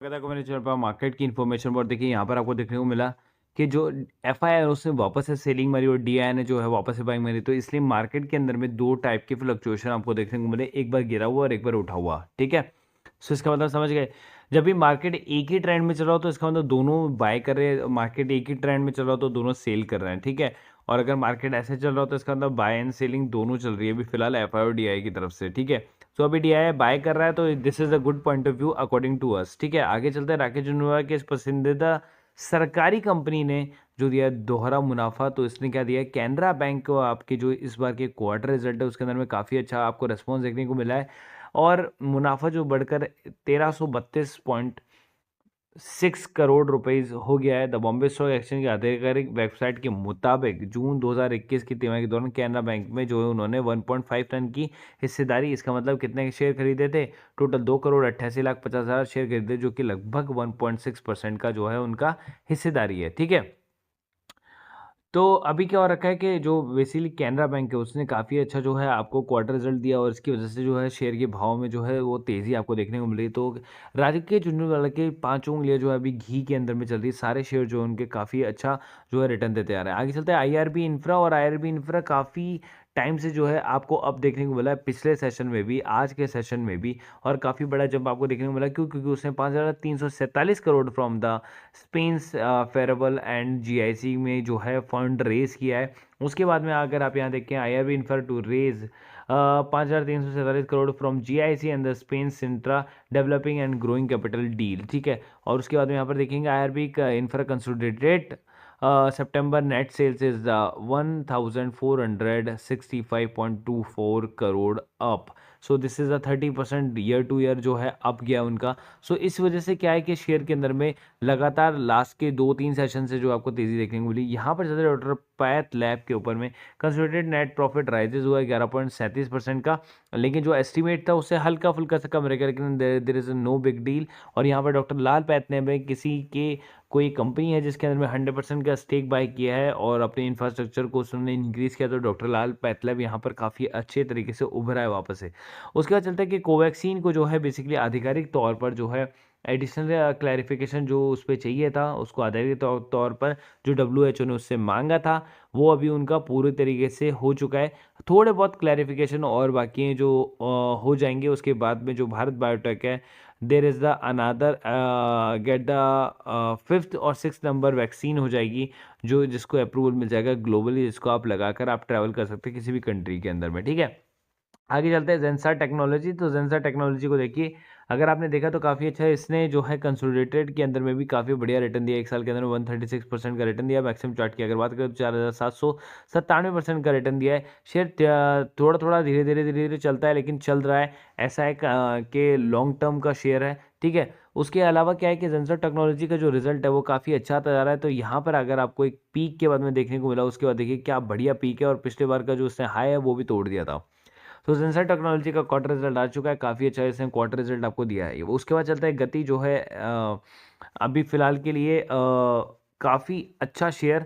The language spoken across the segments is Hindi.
अगर आपको मेरे चैनल पर मार्केट की इन्फॉर्मेशन पर देखिए यहाँ पर आपको देखने को मिला कि जो एफआई है उसने वापस से सेलिंग मारी और डीआई ने जो है वापस से बाइंग मारी। तो इसलिए मार्केट के अंदर में दो टाइप के फ्लक्चुएशन आपको देखने को मिले, एक बार गिरा हुआ और एक बार उठा हुआ। ठीक है, सो इसका मतलब समझ गए। जब भी मार्केट एक ही ट्रेंड में चल रहा हो तो इसका मतलब दोनों बाय कर रहे हैं, मार्केट एक ही ट्रेंड में चल रहा हो तो दोनों सेल कर रहे हैं। ठीक है, और अगर मार्केट ऐसे चल रहा हो तो इसका मतलब बाय एंड सेलिंग दोनों चल रही है अभी फिलहाल एफआई और डीआई की तरफ से। ठीक है, सो अभी डीआई बाय कर रहा है तो this is a good point of view according to us. ठीक है, आगे चलते हैं। राकेश झुनझुनवाला के इस पसंदीदा सरकारी कंपनी ने जो दिया है दोहरा मुनाफा। तो इसने क्या दिया है, कैनरा बैंक को आपके जो इस बार के क्वार्टर रिजल्ट है उसके अंदर में काफ़ी अच्छा आपको रेस्पॉन्स देखने को मिला है और मुनाफा जो बढ़कर 1332.6 करोड़ रुपीस हो गया है। द बॉम्बे स्टॉक एक्सचेंज की आधिकारिक वेबसाइट के मुताबिक जून 2021 की तिमाही के दौरान कैनरा बैंक में जो है उन्होंने 1.5 टन की हिस्सेदारी, इसका मतलब कितने के शेयर खरीदे थे, टोटल 2,88,50,000 शेयर खरीदे, जो कि लगभग 1.6% का जो है उनका हिस्सेदारी है। ठीक है, तो अभी क्या हो रखा है कि जो बेसिकली कैनरा बैंक है उसने काफ़ी अच्छा जो है आपको क्वार्टर रिजल्ट दिया और इसकी वजह से जो है शेयर के भाव में जो है वो तेज़ी आपको देखने को मिल रही है। तो राजकीय झुनझुनवाला के पांचों उंगलियां जो है अभी घी के अंदर में चल रही है, सारे शेयर जो है उनके काफ़ी अच्छा जो है रिटर्न देते आ रहे हैं। आगे चलते हैं आईआरबी इंफ्रा, और आईआरबी इंफ्रा काफ़ी टाइम से जो है आपको अब देखने को मिला है, पिछले सेशन में भी आज के सेशन में भी, और काफ़ी बड़ा जंप आपको देखने को मिला। क्यों? क्योंकि उसने 5,347 करोड़ फ्रॉम द स्पेन्स फेरेबल एंड जीआईसी में जो है फंड रेज किया है। उसके बाद में अगर आप यहाँ देखें, IRB infra to raise 5,347 crore from GIC and the Spain Cintra developing and growing capital deal. ठीक है, और उसके बाद में यहाँ पर देखेंगे आईआरबी का infra consolidated September net sales is 1,465.24 crore up. So this is a 30% year two year जो है अप गया उनका। सो इस वजह से क्या है कि शेयर के अंदर में लगातार लास्ट के 2-3 सेशन से जो आपको तेज़ी देखने को मिली। यहाँ पर चलते डॉक्टर पैथ लैब के ऊपर में कंसोलिडेटेड नेट प्रॉफिट राइजेज हुआ है 11.37% का, लेकिन जो एस्टिमेट था उससे हल्का फुल्का सा कम रहेगा, लेकिन there is no big deal. और यहाँ पर डॉक्टर लाल पैथ ने भी किसी के कोई कंपनी है जिसके अंदर में 100% का स्टेक बाय किया है और अपने इंफ्रास्ट्रक्चर को उसने इंक्रीज किया, तो डॉक्टर लाल पैथलैब यहाँ पर काफ़ी अच्छे तरीके से उभरा है वापस से। उसके बाद चलता है कि कोवैक्सीन को जो है बेसिकली आधिकारिक तौर पर जो है एडिशनल क्लैरिफिकेशन जो उस पर चाहिए था, उसको आधिकारिक तौर पर जो WHO ने उससे मांगा था वो अभी उनका पूरे तरीके से हो चुका है। थोड़े बहुत क्लैरिफिकेशन और बाकी हैं जो हो जाएंगे। उसके बाद में जो भारत बायोटेक है, there is the another get the 5th और 6th नंबर वैक्सीन हो जाएगी जो जिसको अप्रूवल मिल जाएगा ग्लोबली, जिसको आप लगाकर आप ट्रैवल कर सकते हैं किसी भी कंट्री के अंदर में। ठीक है, आगे चलते हैं जेंसर टेक्नोलॉजी। तो जेंसर टेक्नोलॉजी को देखिए, अगर आपने देखा तो काफ़ी अच्छा है, इसने जो है कंसोलिडेटेड के अंदर में भी काफ़ी बढ़िया रिटर्न दिया। एक साल के अंदर में 136% का रिटर्न दिया। मैक्सिमम चार्ट की अगर बात करें तो 4,797% का रिटर्न दिया है। शेयर थोड़ा थोड़ा धीरे धीरे चलता है, लेकिन चल रहा है। ऐसा है कि लॉन्ग टर्म का शेयर है। ठीक है, उसके अलावा क्या है कि जेंसर टेक्नोलॉजी का जो रिजल्ट है वो काफ़ी अच्छा आता जा रहा है। तो यहाँ पर अगर आपको एक पीक के बाद में देखने को मिला, उसके बाद देखिए क्या बढ़िया पीक है, और पिछले बार का जो उसने हाई है वो भी तोड़ दिया था। तो जेंसर टेक्नोलॉजी का क्वार्टर रिजल्ट आ चुका है, काफ़ी अच्छा इसने क्वार्टर रिजल्ट आपको दिया है। उसके बाद चलता है गति जो है अभी फिलहाल के लिए काफ़ी अच्छा शेयर।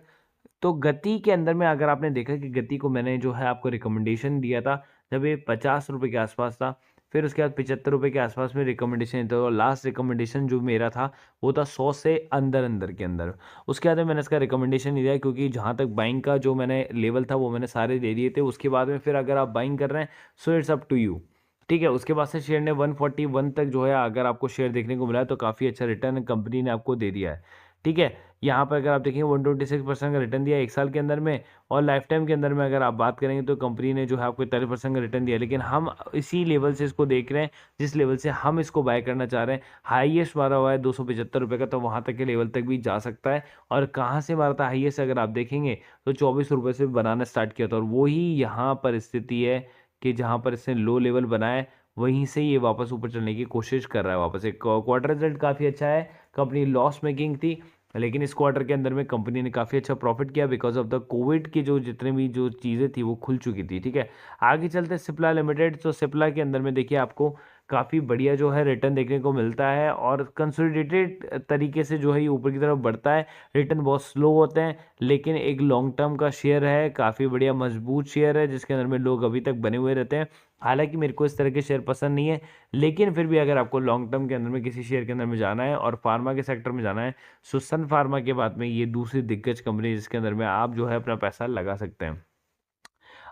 तो गति के अंदर में अगर आपने देखा कि गति को मैंने जो है आपको रिकमेंडेशन दिया था जब ये 50 रुपये के आसपास था, फिर उसके बाद 75 रुपये के आसपास में रिकमेंडेशन, तो लास्ट रिकमेंडेशन जो मेरा था वो था 100 से अंदर अंदर के अंदर। उसके बाद में मैंने इसका रिकमेंडेशन नहीं दिया क्योंकि जहाँ तक बाइंग का जो मैंने लेवल था वो मैंने सारे दे दिए थे। उसके बाद में फिर अगर आप बाइंग कर रहे हैं so it's up to you. ठीक है, उसके बाद से शेयर ने 141 तक जो है अगर आपको शेयर देखने को मिला है तो काफ़ी अच्छा रिटर्न कंपनी ने आपको दे दिया है। ठीक है, यहाँ पर अगर आप देखेंगे 126% का रिटर्न दिया है एक साल के अंदर में, और लाइफ टाइम के अंदर में अगर आप बात करेंगे तो कंपनी ने जो है आपको 41% का रिटर्न दिया है। लेकिन हम इसी लेवल से इसको देख रहे हैं जिस लेवल से हम इसको बाय करना चाह रहे हैं। हाईएस्ट मारा हुआ है 275 रुपये का, तो वहाँ तक के लेवल तक भी जा सकता है। और कहाँ से मारा था हाईएस्ट अगर आप देखेंगे तो 24 रुपये से बनाना स्टार्ट किया था, और वही यहाँ पर स्थिति है कि जहाँ पर इसने लो लेवल बनाया है वहीं से ये वापस ऊपर चलने की कोशिश कर रहा है। वापस एक क्वार्टर रिजल्ट काफ़ी अच्छा है। कंपनी लॉस मेकिंग थी, लेकिन इस क्वार्टर के अंदर में कंपनी ने काफ़ी अच्छा प्रॉफिट किया बिकॉज ऑफ द कोविड की जो जितने भी जो चीज़ें थी वो खुल चुकी थी। ठीक है, आगे चलते सिप्ला लिमिटेड। तो सिप्ला के अंदर में देखिए आपको काफ़ी बढ़िया जो है रिटर्न देखने को मिलता है, और कंसोलिडेटेड तरीके से जो है ये ऊपर की तरफ बढ़ता है। रिटर्न बहुत स्लो होते हैं, लेकिन एक लॉन्ग टर्म का शेयर है, काफ़ी बढ़िया मजबूत शेयर है जिसके अंदर में लोग अभी तक बने हुए रहते हैं। हालांकि मेरे को इस तरह के शेयर पसंद नहीं है, लेकिन फिर भी अगर आपको लॉन्ग टर्म के अंदर में किसी शेयर के अंदर में जाना है और फार्मा के सेक्टर में जाना है, सो सन फार्मा के बाद में ये दूसरी दिग्गज कंपनी जिसके अंदर में आप जो है अपना पैसा लगा सकते हैं।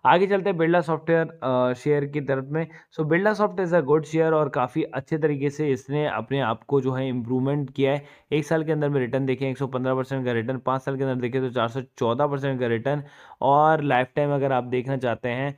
आगे चलते हैं बिरला सॉफ्टवेयर शेयर की तरफ में। So Birla soft is a good share और काफ़ी अच्छे तरीके से इसने अपने आप को जो है इम्प्रूवमेंट किया है। एक साल के अंदर में रिटर्न देखें 115% का रिटर्न, 5 साल के अंदर देखें तो 414% का रिटर्न, और लाइफ टाइम अगर आप देखना चाहते हैं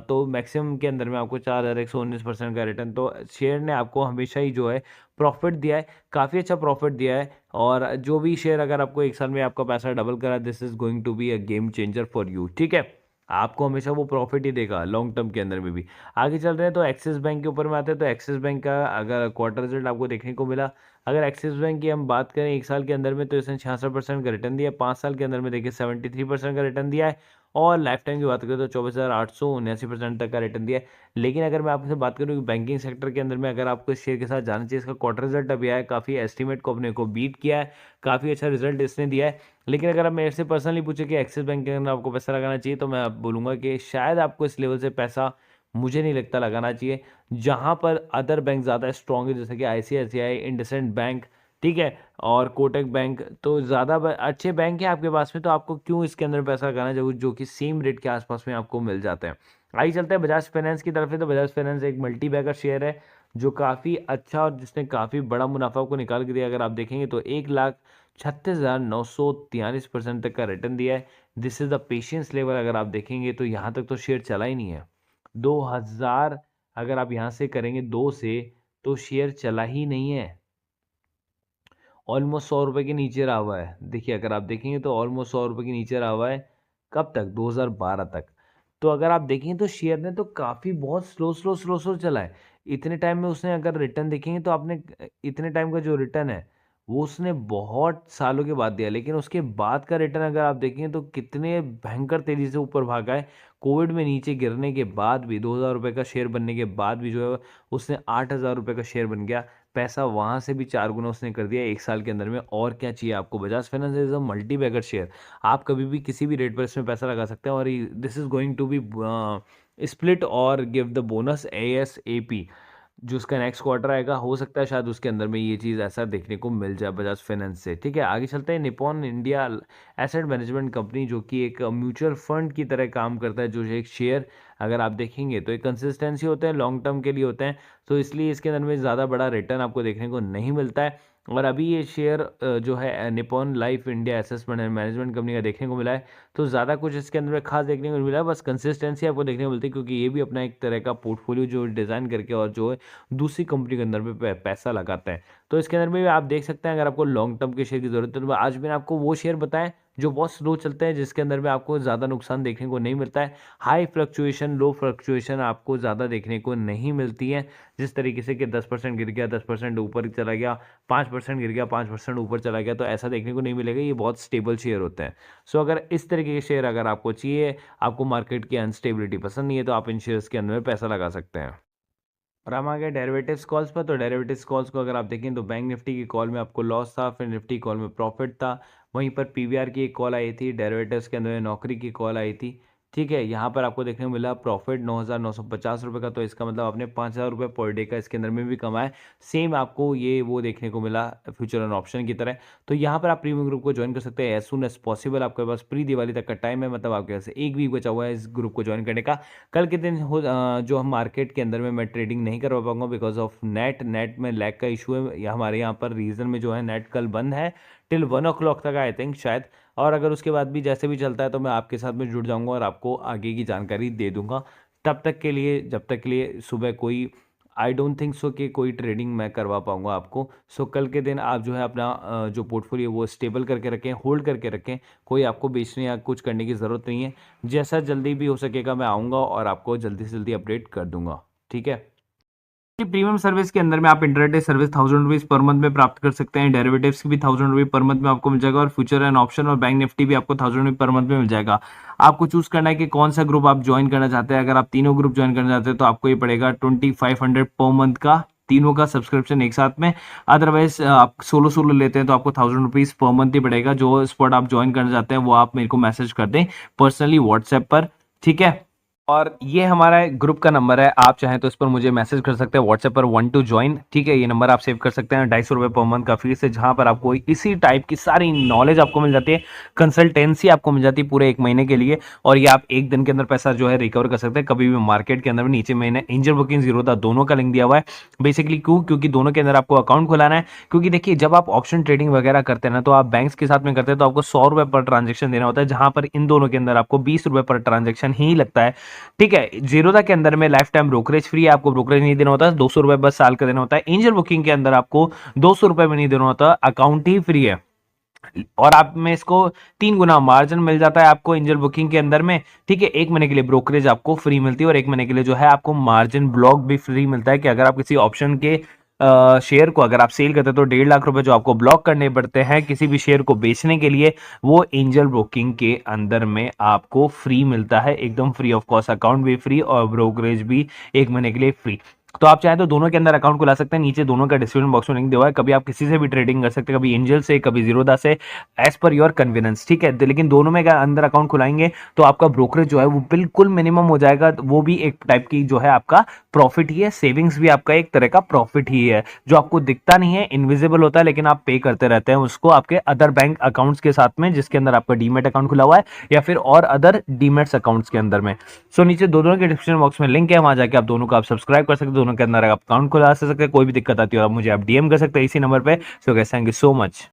तो मैक्सिमम के अंदर में आपको 4119% का रिटर्न। तो शेयर ने आपको हमेशा ही जो है प्रॉफिट दिया है, काफ़ी अच्छा प्रॉफिट दिया है। और जो भी शेयर अगर आपको एक साल में आपका पैसा डबल करा, this is going to be a game changer for you, ठीक है। आपको हमेशा वो प्रॉफिट ही देगा लॉन्ग टर्म के अंदर में भी। आगे चल रहे हैं तो एक्सिस बैंक के ऊपर में आते हैं। तो एक्सिस बैंक का अगर क्वार्टर रिजल्ट आपको देखने को मिला, अगर एक्सिस बैंक की हम बात करें एक साल के अंदर में, तो इसने 66% का रिटर्न दिया है। 5 साल के अंदर में देखिए 73% का रिटर्न दिया है, और लाइफ टाइम की बात करें तो 24,879% तक का रिटर्न दिया है। लेकिन अगर मैं आपसे बात करूँ कि बैंकिंग सेक्टर के अंदर में अगर आपको इस शेयर के साथ जाना चाहिए, इसका क्वार्टर रिजल्ट अभी आया है, काफ़ी एस्टीमेट को अपने को बीट किया है, काफ़ी अच्छा रिजल्ट इसने दिया है। लेकिन अगर आप मेरे से पर्सनली पूछे कि एक्सिस बैंक के अंदर आपको पैसा लगाना चाहिए, तो मैं आप बोलूँगा कि शायद आपको इस लेवल से पैसा मुझे नहीं लगता लगाना चाहिए। जहाँ पर अदर बैंक ज़्यादा स्ट्रॉन्ग है, जैसे कि आईसीआईसीआई, इंडसइंड बैंक, ठीक है, और कोटक बैंक, तो ज़्यादा अच्छे बैंक हैं आपके पास में, तो आपको क्यों इसके अंदर पैसा लगाना चाहिए जो कि सेम रेट के आसपास में आपको मिल जाते हैं। आइए चलते हैं बजाज फाइनेंस की तरफ है। तो बजाज फाइनेंस एक मल्टी बैगर शेयर है जो काफ़ी अच्छा और जिसने काफ़ी बड़ा मुनाफा को निकाल के दिया। अगर आप देखेंगे तो 1,36,943% तक का रिटर्न दिया है। This is the patience level. अगर आप देखेंगे तो यहाँ तक तो शेयर चला ही नहीं है। 2000 अगर आप यहाँ से करेंगे 2 से, तो शेयर चला ही नहीं है। ऑलमोस्ट 100 रुपये के नीचे रहा हुआ है। देखिए अगर आप देखेंगे तो ऑलमोस्ट 100 रुपये के नीचे रहा हुआ है। कब तक? 2012 तक। तो अगर आप देखेंगे तो शेयर ने तो काफ़ी बहुत स्लो चला है। इतने टाइम में उसने अगर रिटर्न देखेंगे तो आपने इतने टाइम का जो रिटर्न है वो उसने बहुत सालों के बाद दिया, लेकिन उसके बाद का रिटर्न अगर आप देखेंगे तो कितने भयंकर तेज़ी से ऊपर भागा है। कोविड में नीचे गिरने के बाद भी 2000 रुपये का शेयर बनने के बाद भी जो है उसने 8000 रुपये का शेयर बन गया। पैसा वहाँ से भी 4 गुना उसने कर दिया एक साल के अंदर में। और क्या चाहिए आपको? Bajaj finance is a multibagger share. आप कभी भी किसी भी रेट पर इसमें पैसा लगा सकते हैं, और this is going to be split और गिव द बोनस ASAP। जो उसका नेक्स्ट क्वार्टर आएगा, हो सकता है शायद उसके अंदर में ये चीज़ ऐसा देखने को मिल जाए बजाज फाइनेंस से, ठीक है। आगे चलते हैं Nippon India asset management company, जो कि एक म्यूचुअल फंड की तरह काम करता है। जो एक शेयर अगर आप देखेंगे तो एक कंसिस्टेंसी होते हैं, लॉन्ग टर्म के लिए होते हैं, तो इसलिए इसके अंदर में ज़्यादा बड़ा रिटर्न आपको देखने को नहीं मिलता है। और अभी ये शेयर जो है Nippon life India assessment and management company का देखने को मिला है। तो ज़्यादा कुछ इसके अंदर में खास देखने को मिला है, बस कंसिस्टेंसी आपको देखने को मिलती है, क्योंकि ये भी अपना एक तरह का पोर्टफोलियो जो डिज़ाइन करके और जो है दूसरी कंपनी के अंदर में पैसा लगाते हैं। तो इसके अंदर में भी आप देख सकते हैं, अगर आपको लॉन्ग टर्म के शेयर की ज़रूरत है तो आज मैंने आपको वो शेयर बताएं जो बहुत स्लो चलते हैं, जिसके अंदर में आपको ज़्यादा नुकसान देखने को नहीं मिलता है। हाई फ्लक्चुएशन, लो फ्लक्चुएशन आपको ज़्यादा देखने को नहीं मिलती है। जिस तरीके से कि 10% गिर गया, 10% ऊपर चला गया, 5% गिर गया, 5% ऊपर चला गया, तो ऐसा देखने को नहीं मिलेगा। ये बहुत स्टेबल शेयर होते हैं। सो अगर इस तरीके के शेयर अगर आपको चाहिए, आपको मार्केट की अनस्टेबिलिटी पसंद नहीं है, तो आप इन शेयर्स के अंदर में पैसा लगा सकते हैं। और हम आ गए डेरिवेटिव्स कॉल्स पर। तो डेरिवेटिव्स कॉल्स को अगर आप देखें तो बैंक निफ्टी की कॉल में आपको लॉस था, फिर निफ्टी कॉल में प्रॉफिट था। वहीं पर पीवीआर की एक कॉल आई थी, डेरिवेटिव्स के अंदर नौकरी की कॉल आई थी, ठीक है। यहाँ पर आपको देखने को मिला प्रॉफिट 9,950 रुपये का, तो इसका मतलब आपने 5,000 रुपये पर डे का इसके अंदर में भी कमाए। सेम आपको ये वो देखने को मिला फ्यूचर एंड ऑप्शन की तरह। तो यहाँ पर आप प्रीमियम ग्रुप को ज्वाइन कर सकते हैं एज सुन एज पॉसिबल। आपके पास प्री दिवाली तक का टाइम है, मतलब आपके पास एक वीक बचा हुआ है इस ग्रुप को ज्वाइन करने का। कल के दिन जो हम मार्केट के अंदर में मैं ट्रेडिंग नहीं करवा पाऊंगा बिकॉज ऑफ नेट में लैग का इशू है। हमारे यहाँ पर रीजन में जो है नेट कल बंद है टिल 1 o'clock तक आई थिंक शायद। और अगर उसके बाद भी जैसे भी चलता है तो मैं आपके साथ में जुड़ जाऊंगा और आपको आगे की जानकारी दे दूंगा। तब तक के लिए, जब तक के लिए सुबह कोई आई डोंट थिंक सो कि कोई ट्रेडिंग मैं करवा पाऊंगा आपको। सो कल के दिन आप जो है अपना जो पोर्टफोलियो वो स्टेबल करके रखें, होल्ड करके रखें। कोई आपको बेचने या कुछ करने की ज़रूरत नहीं है। जैसा जल्दी भी हो सकेगा मैं आऊँगा और आपको जल्दी से जल्दी अपडेट कर दूंगा, ठीक है। प्रीमियम सर्विस के अंदर में आप intraday service 1,000 rupees per month में प्राप्त कर सकते हैं। डेरिवेटिव्स की भी 1,000 रुपये पर मंथ में आपको मिल जाएगा, और फ्यूचर एंड ऑप्शन और बैंक निफ्टी भी आपको 1,000 रुपये पर मंथ में मिल जाएगा। आपको चूज करना है कि कौन सा ग्रुप आप ज्वाइन करना चाहते हैं। अगर आप तीनों ग्रुप ज्वाइन करना चाहते हैं तो आपको ये पड़ेगा 2,500 पर मंथ का, तीनों का सब्सक्रिप्शन एक साथ में। अदरवाइज आप सोलो सोलो लेते हैं तो आपको 1,000 रुपीज पर मंथ ही पड़ेगा। जो स्पॉट आप ज्वाइन करना चाहते हैं वो आप मेरे को मैसेज कर दें पर्सनली व्हाट्सएप पर, ठीक है। और ये हमारा ग्रुप का नंबर है, आप चाहें तो इस पर मुझे मैसेज कर सकते हैं व्हाट्सएप पर 1 टू ज्वाइन, ठीक है। ये नंबर आप सेव कर सकते हैं, 250 रुपये पर मंथ का फीस है, जहां पर आपको इसी टाइप की सारी नॉलेज आपको मिल जाती है, कंसल्टेंसी आपको मिल जाती है पूरे 1 महीने के लिए। और ये आप 1 दिन के अंदर पैसा जो है रिकवर कर सकते हैं कभी भी मार्केट के अंदर। नीचे मैंने एंजल बुकिंग जीरोधा दोनों का लिंक दिया हुआ है। बेसिकली क्यों, क्योंकि दोनों के अंदर आपको अकाउंट खुलाना है। क्योंकि देखिए जब आप ऑप्शन ट्रेडिंग वगैरह करते हैं ना, तो आप बैंक्स के साथ में करते हैं तो आपको 100 रुपये पर ट्रांजेक्शन देना होता है, जहां पर इन दोनों के अंदर आपको 20 रुपये पर ट्रांजेक्शन ही लगता है, ठीक है। जीरोधा के अंदर में लाइफ टाइम ब्रोकरेज फ्री है, आपको ब्रोकरेज नहीं देना होता है, 200 रुपये बस साल का देना होता है। एंजल बुकिंग के अंदर आपको 200 रुपये भी नहीं देना होता, अकाउंट ही फ्री है। और आप में इसको 3 गुना मार्जिन मिल जाता है आपको एंजल बुकिंग के अंदर में, ठीक है। 1 महीने के लिए ब्रोकरेज आपको फ्री मिलती है, और 1 महीने के लिए जो है आपको मार्जिन ब्लॉक भी फ्री मिलता है, कि अगर आप किसी ऑप्शन के शेयर को अगर आप सेल करते हैं तो 1.5 लाख रुपए जो आपको ब्लॉक करने पड़ते हैं किसी भी शेयर को बेचने के लिए, वो एंजल ब्रोकिंग के अंदर में आपको फ्री मिलता है, एकदम फ्री ऑफ कॉस्ट। अकाउंट भी फ्री और ब्रोकरेज भी 1 महीने के लिए फ्री। तो आप चाहे तो दोनों के अंदर अकाउंट खुला सकते हैं, नीचे दोनों का डिस्क्रिप्शन बॉक्स में लिंक दिया हुआ है। कभी आप किसी से भी ट्रेडिंग कर सकते हैं, कभी एंजल से, कभी जीरोधा से, एज पर योर कन्वीनियंस, ठीक है। लेकिन दोनों में अंदर अकाउंट खुलाएंगे तो आपका ब्रोकरेज जो है वो बिल्कुल मिनिमम हो जाएगा, वो भी एक टाइप की जो है आपका प्रॉफिट ही है, सेविंग्स भी आपका एक तरह का प्रॉफिट ही है, जो आपको दिखता नहीं है, इनविजिबल होता है, लेकिन आप पे करते रहते हैं उसको आपके अदर बैंक अकाउंट्स के साथ में, जिसके अंदर आपका डीमेट अकाउंट खुला हुआ है या फिर और अदर डीमेट्स अकाउंट्स के अंदर में। सो नीचे दोनों के डिस्क्रिप्शन बॉक्स में लिंक है, वहां जाके आप दोनों को आप सब्सक्राइब कर सकते हैं, दोनों के अंदर आप अकाउंट खुला सकते हैं। कोई भी दिक्कत आती है आप मुझे आप डीएम कर सकते हैं इसी नंबर पे। So guys, thank you so much.